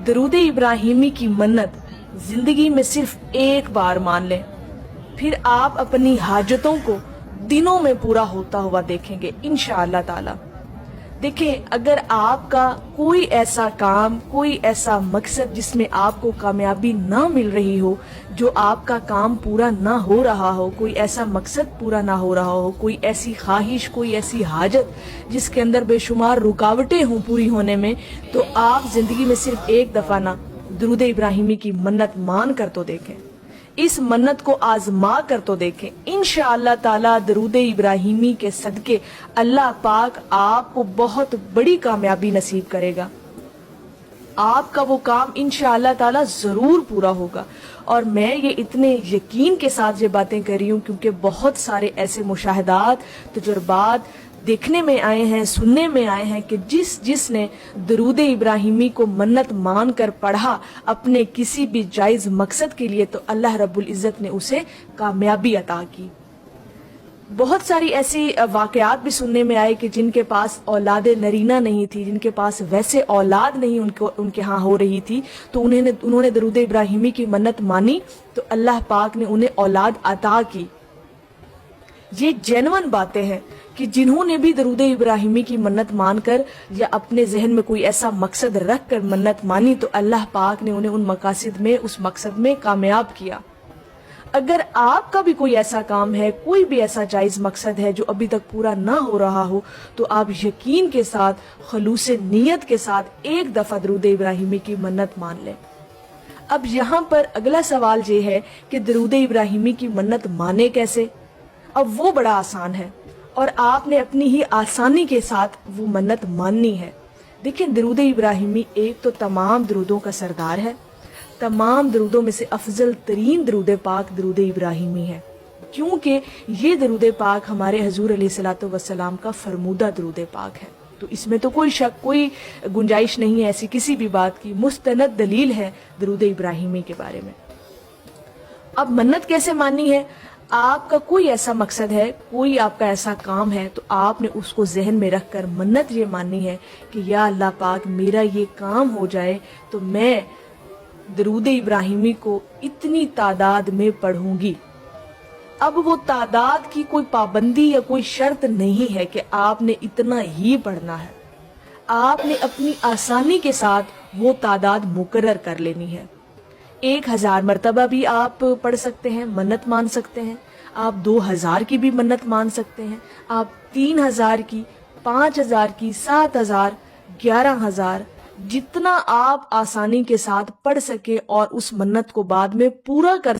दरूद इब्राहिमी की मन्नत जिंदगी में सिर्फ एक बार मान लें, फिर आप अपनी हाजतों को दिनों में पूरा होता हुआ देखेंगे इंशाअल्लाह ताला। देखें, अगर आपका कोई ऐसा काम, कोई ऐसा मकसद जिसमें आपको कामयाबी ना मिल रही हो, जो आपका काम पूरा ना हो रहा हो, कोई ऐसा मकसद पूरा ना हो रहा हो, कोई ऐसी ख्वाहिश, कोई ऐसी हाजत जिसके अंदर बेशुमार रुकावटें हों पूरी होने में, तो आप जिंदगी में सिर्फ एक दफा ना दरूद इब्राहिमी की मन्नत मान कर तो देखें, इस मन्नत को आजमा कर तो देखें। इंशाअल्लाह ताला दरूद इब्राहिमी के सदके अल्लाह पाक आपको बहुत बड़ी कामयाबी नसीब करेगा। आपका वो काम इंशाअल्लाह ताला जरूर पूरा होगा। और मैं ये इतने यकीन के साथ ये बातें कर रही हूँ क्योंकि बहुत सारे ऐसे मुशाहिदात, तजुर्बात देखने में आए हैं, सुनने में आए हैं कि जिसने दरूद इब्राहिमी को मन्नत मान कर पढ़ा अपने किसी भी जायज मकसद के लिए, तो अल्लाह रब्बुल इज्जत ने उसे कामयाबी अता की। बहुत सारी ऐसी वाकयात भी सुनने में आए कि जिनके पास औलाद नरीना नहीं थी, जिनके पास वैसे औलाद नहीं उनके यहाँ हो रही थी, तो उन्होंने दरूद इब्राहिमी की मन्नत मानी तो अल्लाह पाक ने उन्हें औलाद अता की। ये जेन्युइन बातें हैं कि जिन्होंने भी दरूद इब्राहिमी की मन्नत मानकर या अपने जहन में कोई ऐसा मकसद रख कर मन्नत मानी, तो अल्लाह पाक ने उन्हें उन मकासद में, उस मकसद में कामयाब किया। अगर आपका भी कोई ऐसा काम है, कोई भी ऐसा जायज मकसद है जो अभी तक पूरा ना हो रहा हो, तो आप यकीन के साथ, खलूस नियत के साथ एक दफा दरूद इब्राहिमी की मन्नत मान लें। अब यहाँ पर अगला सवाल ये है कि दरूद इब्राहिमी की मन्नत माने कैसे? अब वो बड़ा आसान है और आपने अपनी ही आसानी के साथ वो मन्नत माननी है। देखिए, दरूद इब्राहिमी एक तो तमाम दरूदों का सरदार है। तमाम दरूदों में से अफजल तरीन दरूद पाक दरूद इब्राहिमी है, क्योंकि ये दरूद पाक हमारे हजूर अलैहिस्सलातु वस्सलाम का फरमूदा दरूद पाक है। तो इसमें तो कोई शक, कोई गुंजाइश नहीं है ऐसी किसी भी बात की। मुस्तनद दलील है दरूद इब्राहिमी के बारे में। अब मन्नत कैसे माननी है? आपका कोई ऐसा मकसद है, कोई आपका ऐसा काम है, तो आपने उसको जहन में रखकर मन्नत ये माननी है कि या अल्लाह पाक, मेरा ये काम हो जाए तो मैं दरूद इब्राहिमी को इतनी तादाद में पढ़ूंगी। अब वो तादाद की कोई पाबंदी या कोई शर्त नहीं है कि आपने इतना ही पढ़ना है। आपने अपनी आसानी के साथ वो तादाद मुकर्रर कर लेनी है। 1000 मरतबा भी आप पढ़ सकते हैं, मन्नत मान सकते हैं। आप 2000 की भी मन्नत मान सकते हैं। आप 3000 की, 5000 की, 7000, 11000, जितना आप आसानी के साथ पढ़ सके और उस मन्नत को बाद में पूरा कर